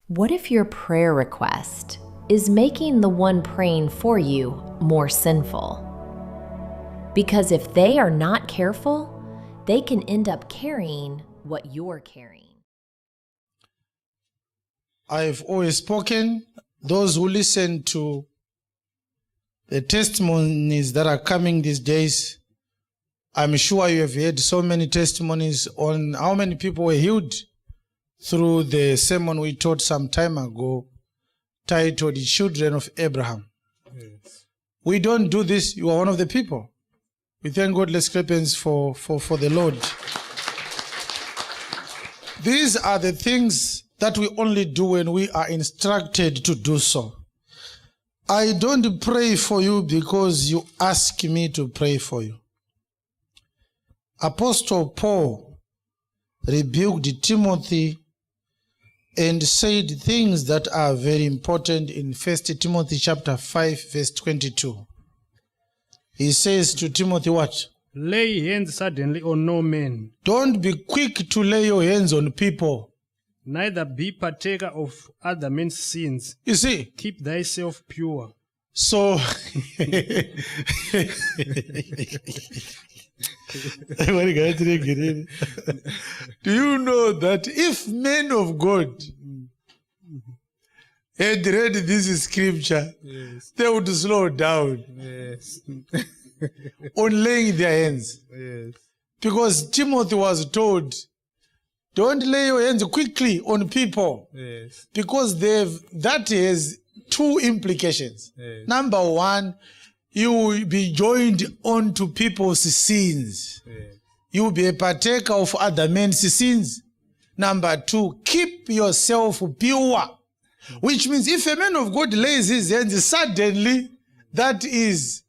What if your prayer request is making the one praying for you more sinful? Because if they are not careful, they can end up carrying what you're carrying. I've always spoken, those who listen to the testimonies that are coming these days, I'm sure you have heard so many testimonies on how many people were healed through the sermon we taught some time ago, titled The Children of Abraham. Yes. We don't do this, you are one of the people. We thank God, let's clap hands for the Lord. These are the things that we only do when we are instructed to do so. I don't pray for you because you ask me to pray for you. Apostle Paul rebuked Timothy and said things that are very important in 1 Timothy chapter 5 verse 22. He says to Timothy what? Lay hands suddenly on no man. Don't be quick to lay your hands on people. Neither be partaker of other men's sins. You see? Keep thyself pure. So, do you know that if men of God had read this scripture, yes, they would slow down, yes, on laying their hands? Yes. Because Timothy was told, don't lay your hands quickly on people, yes, because that has two implications. Yes. Number one, you will be joined onto people's sins. Yes. You will be a partaker of other men's sins. Number two, keep yourself pure. Which means if a man of God lays his hands, suddenly that is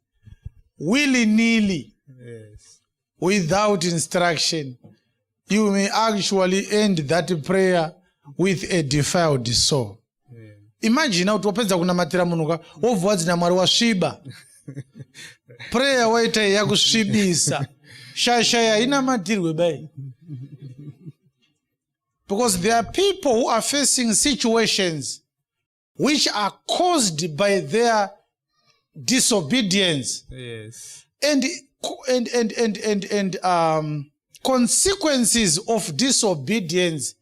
willy-nilly, yes, without instruction. You may actually end that prayer with a defiled soul. Yeah. Imagine how tuwapeza kuna matira munuka, ovuwazi na maru wa shiba. Prayer waita ya kushibisa. Shaya ina matirwe bai. Because there are people who are facing situations which are caused by their disobedience. Yes. And consequences of disobedience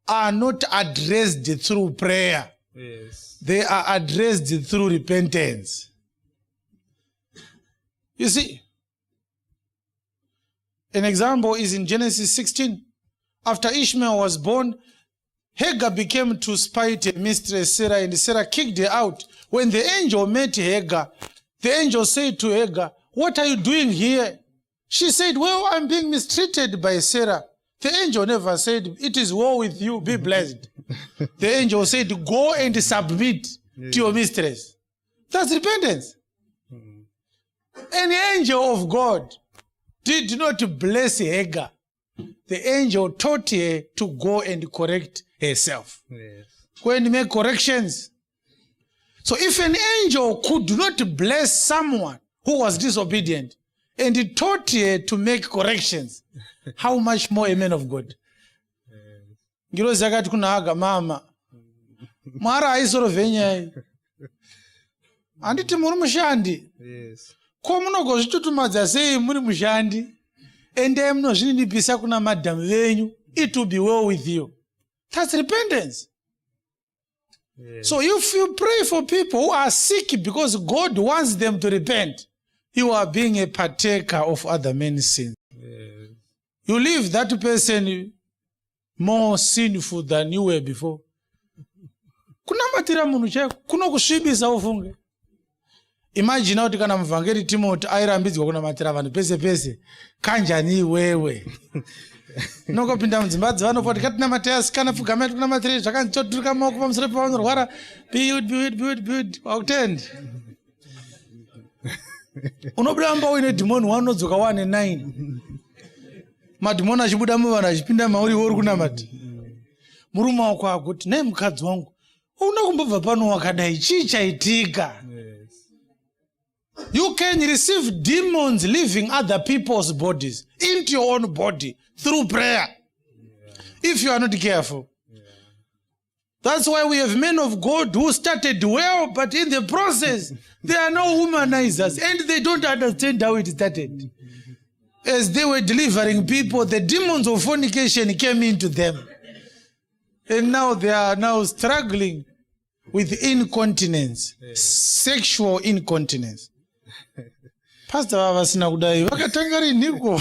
are not addressed through prayer. Yes. They are addressed through repentance. You see, an example is in Genesis 16. After Ishmael was born, Hagar became to spite her mistress Sarah, and Sarah kicked her out. When the angel met Hagar, the angel said to Hagar, "What are you doing here?" She said, "Well, I'm being mistreated by Sarah." The angel never said, "It is well with you, be blessed." The angel said, "Go and submit to your mistress." That's repentance. An angel of God did not bless Hagar. The angel taught her to go and correct herself. Yes. Go and make corrections. So if an angel could not bless someone who was disobedient, and he taught her to make corrections, how much more a man of God? Ngiro zakati kuna Hagar mama. Mara aisoro venya. Anditi muri mushandi. Yes. Ko munogozvitutumadza sei muri mushandi? Ende munozvinipisa kuna madam venyu. It will be well with you. That's repentance. Yes. So if you pray for people who are sick because God wants them to repent, you are being a partaker of other men's sins. Yes. You leave that person more sinful than you were before. Kunamatira munhu chako kunokusvibisa ufunge. Imagine kuti kana muvhangeri Timothy airambidzwa kunamatira vanhu pese pese, kanjani iwewe? Nokopinda mudzimba dzevanofoti katinamatai asikana pfugamai kunamatira zvakanzi toturika maoko pamusoro pavanorwara, build wakutendi. Unobramba uine dhimoni wanodzoka 1 9. Madhimoni achibuda muvanhu achipinda mauri uri kunamata. Murume wako akuti, "Nei mukadzi wangu, una kumbobva pano wakadai, chii chaitika?" You can receive demons living other people's bodies into your own body through prayer. Yeah. If you are not careful. Yeah. That's why we have men of God who started well, but in the process, they are now humanizers and they don't understand how it started. As they were delivering people, the demons of fornication came into them. And now they are now struggling with incontinence, sexual incontinence. Pastor Vavasina kudai vakatangari niko.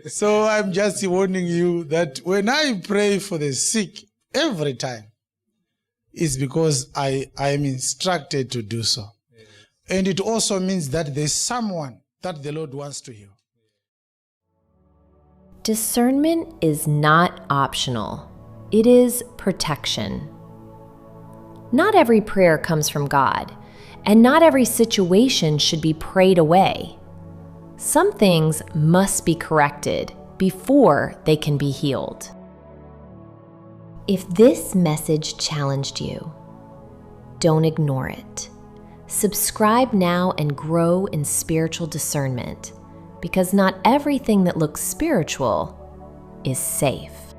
So I'm just warning you that when I pray for the sick every time, it's because I am instructed to do so. And it also means that there's someone that the Lord wants to heal. Discernment is not optional. It is protection. Not every prayer comes from God, and not every situation should be prayed away. Some things must be corrected before they can be healed. If this message challenged you, don't ignore it. Subscribe now and grow in spiritual discernment, because not everything that looks spiritual is safe.